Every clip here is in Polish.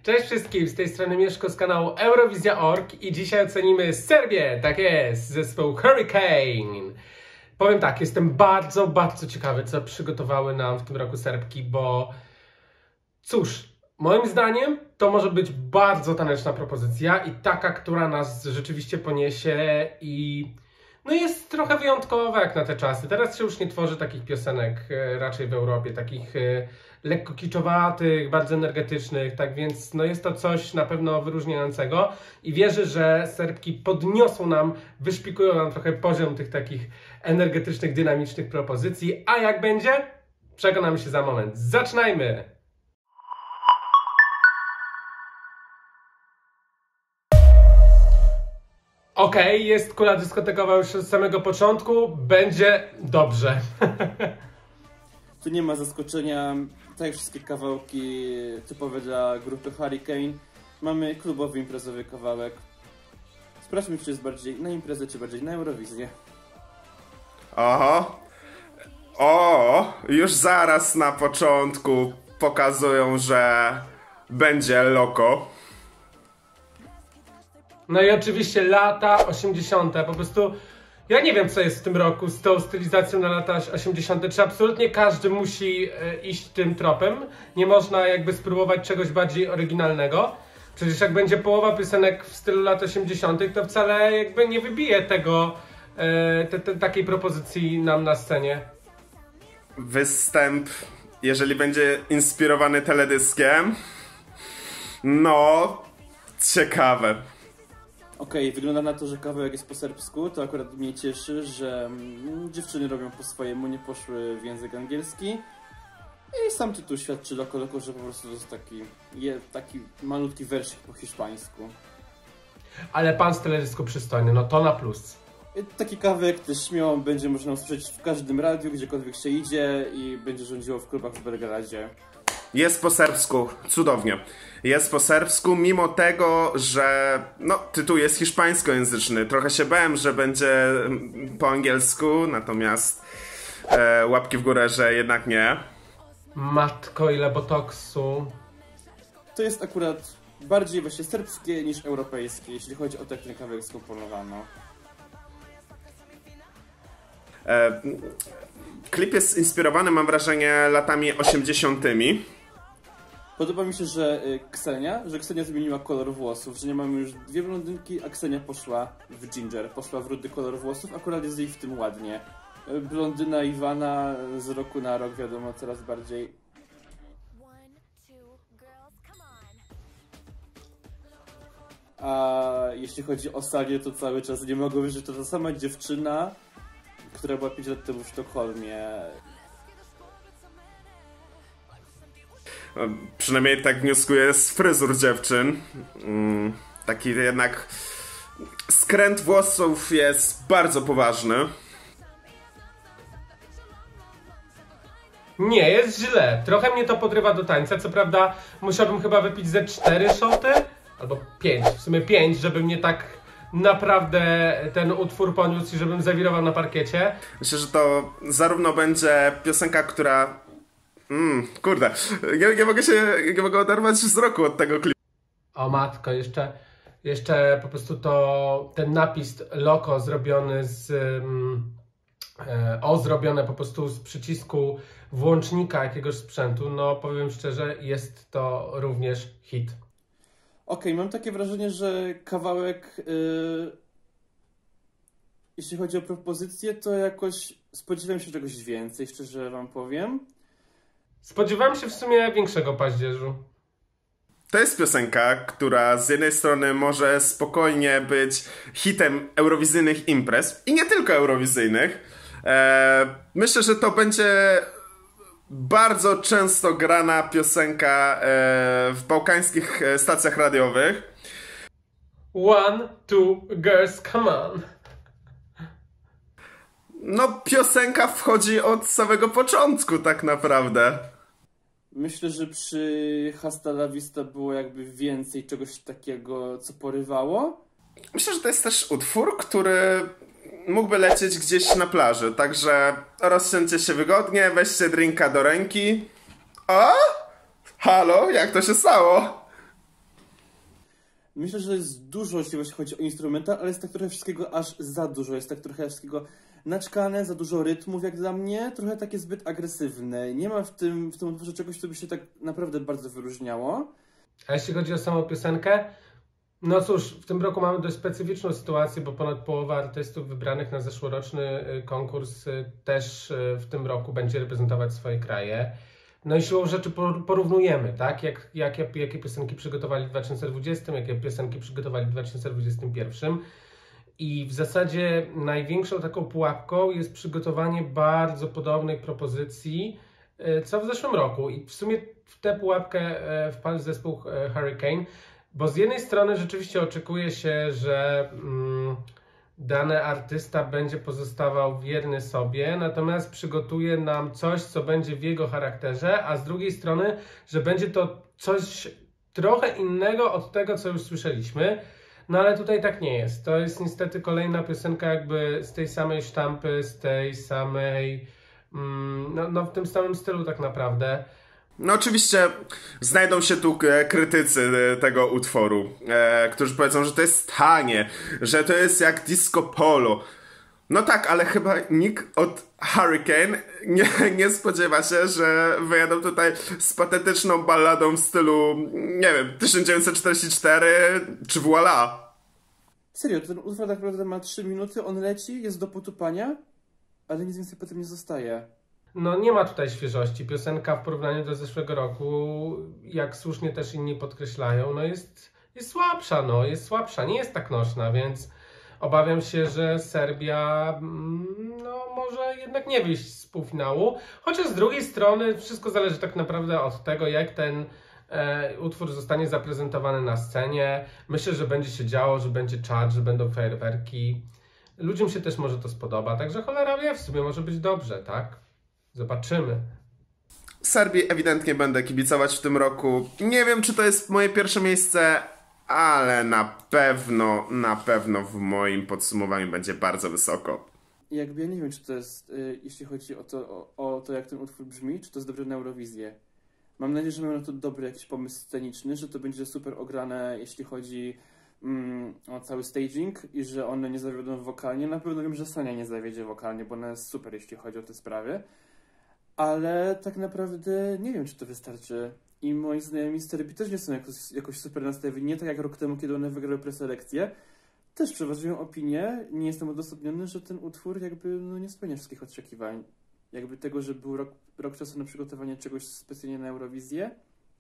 Cześć wszystkim, z tej strony Mieszko z kanału Eurowizja.org i dzisiaj ocenimy Serbię, tak jest, zespół Hurricane. Powiem tak, jestem bardzo ciekawy, co przygotowały nam w tym roku Serbki, bo cóż, moim zdaniem to może być bardzo taneczna propozycja i taka, która nas rzeczywiście poniesie i no jest trochę wyjątkowa jak na te czasy. Teraz się już nie tworzy takich piosenek raczej w Europie, takich lekko kiczowatych, bardzo energetycznych, tak więc no jest to coś na pewno wyróżniającego i wierzę, że Serbki podniosą nam, wyszpikują nam trochę poziom tych takich energetycznych, dynamicznych propozycji, a jak będzie? Przekonamy się za moment. Zaczynajmy! Okej, jest kula dyskotekowa już od samego początku, będzie dobrze. Tu nie ma zaskoczenia, tak jak wszystkie kawałki typowe dla grupy Hurricane. Mamy klubowy, imprezowy kawałek. Sprawdźmy, czy jest bardziej na imprezę, czy bardziej na Eurowizję. Oho. O, już zaraz na początku pokazują, że będzie loko. No i oczywiście lata 80. Po prostu ja nie wiem, co jest w tym roku z tą stylizacją na lata 80. Czy absolutnie każdy musi iść tym tropem? Nie można jakby spróbować czegoś bardziej oryginalnego? Przecież jak będzie połowa piosenek w stylu lat 80., to wcale jakby nie wybije tego, takiej propozycji nam na scenie. Występ, jeżeli będzie inspirowany teledyskiem, no, ciekawe. Okej, wygląda na to, że kawałek jest po serbsku, to akurat mnie cieszy, że dziewczyny robią po swojemu, nie poszły w język angielski. I sam tytuł świadczy loko, że po prostu to jest taki malutki wersik po hiszpańsku. Ale pan z teledysku przystojny, no to na plus. I taki kawałek też śmiało będzie można usłyszeć w każdym radiu, gdziekolwiek się idzie i będzie rządziło w klubach w Belgradzie. Jest po serbsku, cudownie. Jest po serbsku, mimo tego, że no, tytuł jest hiszpańskojęzyczny. Trochę się bałem, że będzie po angielsku, natomiast łapki w górę, że jednak nie. Matko, ile botoksu. To jest akurat bardziej właśnie serbskie niż europejskie, jeśli chodzi o ten kawałek skomponowano. Klip jest inspirowany, mam wrażenie, latami 80. Podoba mi się, że Ksenia zmieniła kolor włosów, że nie mamy już dwie blondynki, a Ksenia poszła w ginger, poszła w rudy kolor włosów, akurat jest jej w tym ładnie. Blondyna Iwana z roku na rok, wiadomo, coraz bardziej. A jeśli chodzi o Salię, to cały czas nie mogę wierzyć, że to ta sama dziewczyna, która była 5 lat temu w Sztokholmie. Przynajmniej tak wnioskuję z fryzur dziewczyn. Taki jednak skręt włosów jest bardzo poważny. Nie, jest źle. Trochę mnie to podrywa do tańca. Co prawda musiałbym chyba wypić ze 4 szoty, albo 5, w sumie 5, żeby mnie tak naprawdę ten utwór poniósł i żebym zawirował na parkiecie. Myślę, że to zarówno będzie piosenka, która... kurde, nie mogę oderwać wzroku od tego klipu. O matko, jeszcze po prostu ten napis loko zrobiony zrobione po prostu z przycisku włącznika jakiegoś sprzętu, no powiem szczerze, jest to również hit. Okej, mam takie wrażenie, że kawałek, jeśli chodzi o propozycję, to jakoś spodziewałem się czegoś więcej, szczerze wam powiem. Spodziewałem się w sumie większego paździerzu. To jest piosenka, która z jednej strony może spokojnie być hitem eurowizyjnych imprez i nie tylko eurowizyjnych. Myślę, że to będzie bardzo często grana piosenka w bałkańskich stacjach radiowych. One, two, girls, come on. No, piosenka wchodzi od samego początku tak naprawdę. Myślę, że przy Hasta la Vista było jakby więcej czegoś takiego, co porywało. Myślę, że to jest też utwór, który mógłby lecieć gdzieś na plaży, także rozsiądźcie się wygodnie, weźcie drinka do ręki. O! Halo, jak to się stało? Myślę, że jest dużo, jeśli chodzi o instrumental, ale jest tak trochę wszystkiego aż za dużo. Jest tak trochę wszystkiego naćkane, za dużo rytmów jak dla mnie, trochę takie zbyt agresywne. Nie ma w tym utworze czegoś, co by się tak naprawdę bardzo wyróżniało. A jeśli chodzi o samą piosenkę, no cóż, w tym roku mamy dość specyficzną sytuację, bo ponad połowa artystów wybranych na zeszłoroczny konkurs też w tym roku będzie reprezentować swoje kraje. No i siłą rzeczy porównujemy, tak? Jakie piosenki przygotowali w 2020, jakie piosenki przygotowali w 2021. I w zasadzie największą taką pułapką jest przygotowanie bardzo podobnej propozycji, co w zeszłym roku. I w sumie w tę pułapkę wpadł zespół Hurricane, bo z jednej strony rzeczywiście oczekuje się, że dany artysta będzie pozostawał wierny sobie, natomiast przygotuje nam coś, co będzie w jego charakterze, a z drugiej strony, że będzie to coś trochę innego od tego, co już słyszeliśmy. No ale tutaj tak nie jest. To jest niestety kolejna piosenka jakby z tej samej sztampy, z tej samej, no w tym samym stylu tak naprawdę. No oczywiście znajdą się tu krytycy tego utworu, którzy powiedzą, że to jest tanie, że to jest jak disco polo. No tak, ale chyba nikt od Hurricane nie spodziewa się, że wyjadą tutaj z patetyczną balladą w stylu, nie wiem, 1944 czy Voila. Serio, ten utwór tak naprawdę ma 3 minuty, on leci, jest do potupania, ale nic więcej potem nie zostaje. No nie ma tutaj świeżości. Piosenka w porównaniu do zeszłego roku, jak słusznie też inni podkreślają, no jest słabsza, jest słabsza, nie jest tak nośna, więc obawiam się, że Serbia może jednak nie wyjść z półfinału, chociaż z drugiej strony wszystko zależy tak naprawdę od tego, jak ten utwór zostanie zaprezentowany na scenie. Myślę, że będzie się działo, że będzie czad, że będą fajerwerki. Ludziom się też może to spodoba, także cholera wie, w sumie może być dobrze, tak? Zobaczymy. Serbii ewidentnie będę kibicować w tym roku. Nie wiem, czy to jest moje pierwsze miejsce, ale na pewno w moim podsumowaniu będzie bardzo wysoko. Jakby ja nie wiem, czy to jest, jeśli chodzi o to, jak ten utwór brzmi, czy to jest dobre na Eurowizję. Mam nadzieję, że mają na to dobry jakiś pomysł sceniczny, że to będzie super ograne, jeśli chodzi o cały staging i że one nie zawiodą wokalnie. Na pewno wiem, że Sonia nie zawiedzie wokalnie, bo ona jest super, jeśli chodzi o te sprawy. Ale tak naprawdę nie wiem, czy to wystarczy. I moi znajomi z Serbii też nie są jakoś super nastawieni. Nie tak jak rok temu, kiedy one wygrały preselekcję. Też przeważają opinię, nie jestem odosobniony, że ten utwór jakby nie spełnia wszystkich oczekiwań. Jakby tego, że był rok czasu na przygotowanie czegoś specjalnie na Eurowizję,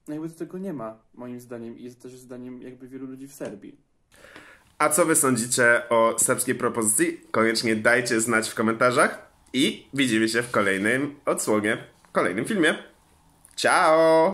jakby do tego nie ma, moim zdaniem. I jest też zdaniem jakby wielu ludzi w Serbii. A co wy sądzicie o serbskiej propozycji? Koniecznie dajcie znać w komentarzach i widzimy się w kolejnym odsłonie, w kolejnym filmie. Ciao!